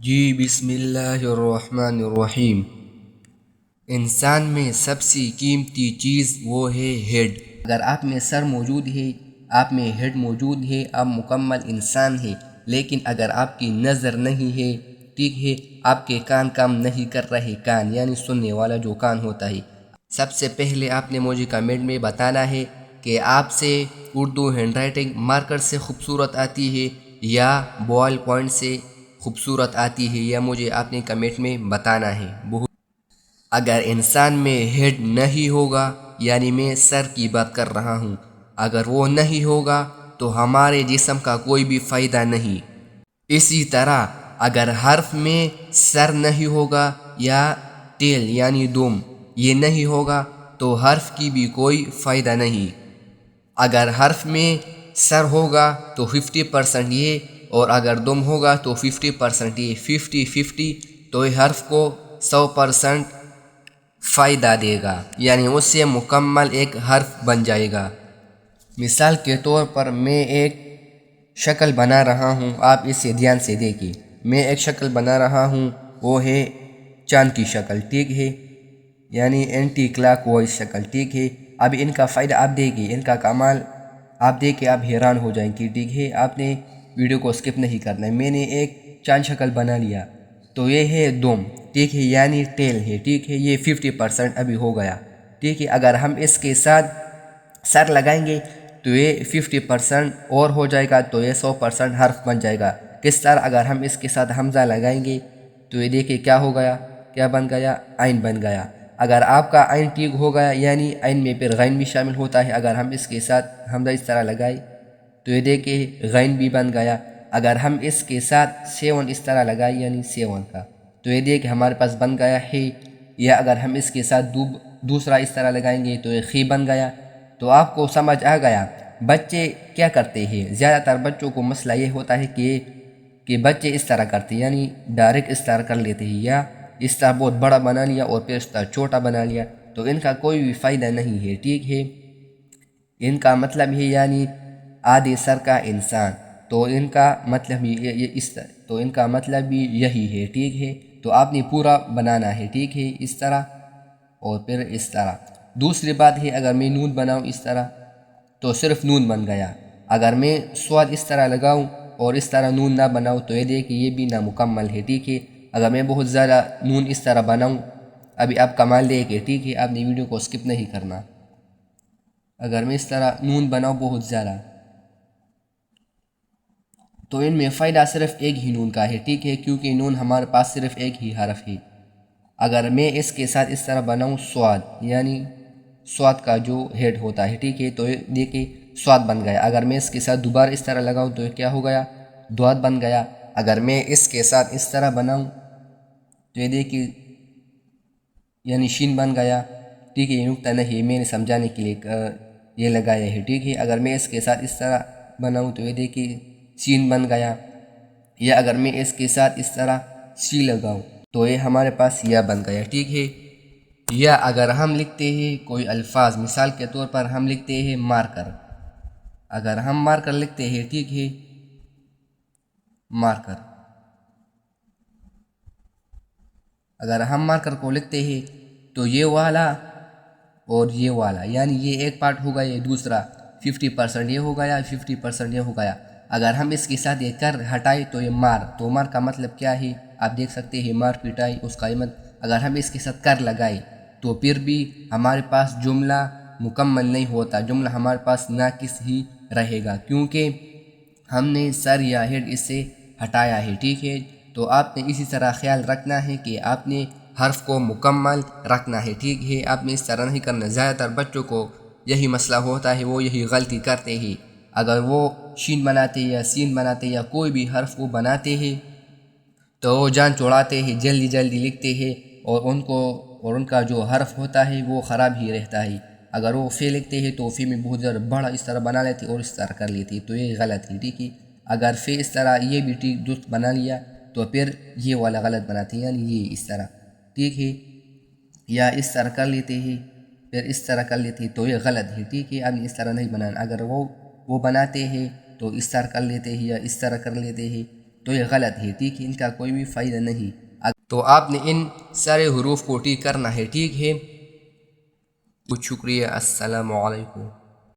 جی بسم اللہ الرحمن الرحیم۔ انسان میں سب سے قیمتی چیز وہ ہے ہیڈ۔ اگر آپ میں سر موجود ہے، آپ میں ہیڈ موجود ہے، آپ مکمل انسان ہے۔ لیکن اگر آپ کی نظر نہیں ہے، ٹھیک ہے، آپ کے کان کام نہیں کر رہے، کان یعنی سننے والا جو کان ہوتا ہے، سب سے پہلے آپ نے مجھے کمنٹ میں بتانا ہے کہ آپ سے اردو ہینڈ رائٹنگ مارکر سے خوبصورت آتی ہے یا بال پوائنٹ سے خوبصورت آتی ہے، یا مجھے آپ نے کمنٹ میں بتانا ہے۔ اگر انسان میں ہیڈ نہیں ہوگا، یعنی میں سر کی بات کر رہا ہوں، اگر وہ نہیں ہوگا تو ہمارے جسم کا کوئی بھی فائدہ نہیں۔ اسی طرح اگر حرف میں سر نہیں ہوگا یا ٹیل یعنی دم یہ نہیں ہوگا تو حرف کی بھی کوئی فائدہ نہیں۔ اگر حرف میں سر ہوگا تو 50% یہ، اور اگر دم ہوگا تو 50% یہ، 50-50، تو یہ حرف کو 100% فائدہ دے گا، یعنی اس سے مکمل ایک حرف بن جائے گا۔ مثال کے طور پر میں ایک شکل بنا رہا ہوں، آپ اسے دھیان سے دیکھیں۔ میں ایک شکل بنا رہا ہوں، وہ ہے چاند کی شکل، ٹھیک ہے، یعنی اینٹی کلاک وائز شکل، ٹھیک ہے۔ اب ان کا فائدہ آپ دیکھیں، ان کا کمال آپ دیکھ کے آپ حیران ہو جائیں گے، ٹھیک ہے۔ آپ نے ویڈیو کو سکپ نہیں کرنا ہے۔ میں نے ایک چاند شکل بنا لیا، تو یہ ہے دم، ٹھیک ہے، یعنی ٹیل ہے، ٹھیک ہے۔ یہ 50% ابھی ہو گیا، ٹھیک ہے۔ اگر ہم اس کے ساتھ سر لگائیں گے تو یہ 50% اور ہو جائے گا، تو یہ 100% حرف بن جائے گا۔ کس طرح؟ اگر ہم اس کے ساتھ حمزہ لگائیں گے تو یہ دیکھیں کیا ہو گیا، کیا بن گیا، عین بن گیا۔ اگر آپ کا عین ٹھیک ہو گیا، یعنی عین میں پھر غین بھی شامل ہوتا ہے، اگر ہم اس کے ساتھ حمزہ اس طرح لگائیں تو یہ دیکھیں غین بھی بن گیا۔ اگر ہم اس کے ساتھ 7 اس طرح لگائیں، یعنی 7 کا، تو یہ دیکھیں ہمارے پاس بن گیا ہے۔ یا اگر ہم اس کے ساتھ دوسرا اس طرح لگائیں گے تو یہ خی بن گیا۔ تو آپ کو سمجھ آ گیا بچے کیا کرتے ہیں۔ زیادہ تر بچوں کو مسئلہ یہ ہوتا ہے کہ بچے اس طرح کرتے ہیں، یعنی ڈائریکٹ اس طرح کر لیتے ہیں، یا اس طرح بہت بڑا بنا لیا اور پھر اس طرح چھوٹا بنا لیا، تو ان کا کوئی بھی فائدہ نہیں ہے، ٹھیک ہے۔ ان کا مطلب ہے یعنی آدھے سر کا انسان، تو ان کا مطلب تو ان کا مطلب بھی یہی ہے، ٹھیک ہے۔ تو آپ نے پورا بنانا ہے، ٹھیک ہے، اس طرح اور پھر اس طرح۔ دوسری بات ہے، اگر میں نون بناؤں اس طرح تو صرف نون بن گیا۔ اگر میں سواد اس طرح لگاؤں اور اس طرح نون نہ بناؤں تو یہ دیکھیں یہ بھی نامکمل ہے، ٹھیک ہے۔ اگر میں بہت زیادہ نون اس طرح بناؤں، ابھی آپ کمال دیکھیں، ٹھیک ہے، آپ نے ویڈیو کو سکپ نہیں کرنا۔ اگر میں اس طرح نون بناؤں بہت زیادہ تو ان میں فائدہ صرف ایک ہی نون کا ہے، ٹھیک ہے، کیونکہ نون ہمارے پاس صرف ایک ہی حرف ہے۔ اگر میں اس کے ساتھ اس طرح بناؤں سواد، یعنی سواد کا جو ہیڈ ہوتا ہے، ٹھیک ہے، تو یہ دیکھیں سواد بن گیا۔ اگر میں اس کے ساتھ دوبارہ اس طرح لگاؤں تو یہ کیا ہو گیا، دواد بن گیا۔ اگر میں اس کے ساتھ اس طرح بناؤں تو یہ دیکھیں یعنی شین بن گیا، ٹھیک ہے۔ یہ نقطہ نہیں، میں نے سمجھانے کے لیے یہ لگایا ہے، ٹھیک ہے۔ اگر میں اس کے ساتھ اس طرح بناؤں تو یہ دیکھیں سین بن گیا، یا اگر میں اس کے ساتھ اس طرح سی لگاؤں تو یہ ہمارے پاس یا بن گیا، ٹھیک ہے۔ یا اگر ہم لکھتے ہیں کوئی الفاظ، مثال کے طور پر ہم لکھتے ہیں مارکر، اگر ہم مارکر لکھتے ہیں، ٹھیک ہے، مارکر، اگر ہم مارکر کو لکھتے ہیں تو یہ والا اور یہ والا، یعنی یہ ایک پارٹ ہو گیا، یہ دوسرا 50% یہ ہو گیا، 50% یہ ہو گیا۔ اگر ہم اس کے ساتھ یہ کر ہٹائے تو یہ مار، تو مار کا مطلب کیا ہے آپ دیکھ سکتے ہیں، مار پیٹائی اس کا اگر ہم اس کے ساتھ کر لگائے تو پھر بھی ہمارے پاس جملہ مکمل نہیں ہوتا، جملہ ہمارے پاس ناقص ہی رہے گا، کیونکہ ہم نے سر یا ہیڈ اس سے ہٹایا ہے، ٹھیک ہے۔ تو آپ نے اسی طرح خیال رکھنا ہے کہ آپ نے حرف کو مکمل رکھنا ہے، ٹھیک ہے۔ آپ نے اس طرح نہیں کرنا۔ زیادہ تر بچوں کو یہی مسئلہ ہوتا ہے، وہ یہی غلطی کرتے ہیں۔ اگر وہ شین بناتے یا سین بناتے یا کوئی بھی حرف وہ بناتے ہیں تو وہ جان چھوڑاتے ہیں، جلدی جلدی لکھتے ہیں، اور ان کا جو حرف ہوتا ہے وہ خراب ہی رہتا ہے۔ اگر وہ فے لکھتے ہیں تو فے میں بہت زیادہ بڑا اس طرح بنا لیتے اور اس طرح کر لیتے، تو یہ غلط ہے، ٹھیک ہے۔ اگر فے اس طرح یہ بھی ٹھیک درست بنا لیا تو پھر یہ والا غلط بناتے ہیں، یعنی یہ اس طرح، ٹھیک ہے، یا اس طرح کر لیتے ہیں، پھر اس طرح کر لیتے ہیں، تو یہ غلط ہے، ٹھیک ہے۔ اب اس طرح نہیں بنانا۔ اگر وہ بناتے ہیں تو اس طرح کر لیتے ہیں یا اس طرح کر لیتے ہیں، تو یہ غلط ہے، ٹھیک ہے، ان کا کوئی بھی فائدہ نہیں۔ تو آپ نے ان سارے حروف کو ٹھیک کرنا ہے، ٹھیک ہے۔ بہت شکریہ، السلام علیکم۔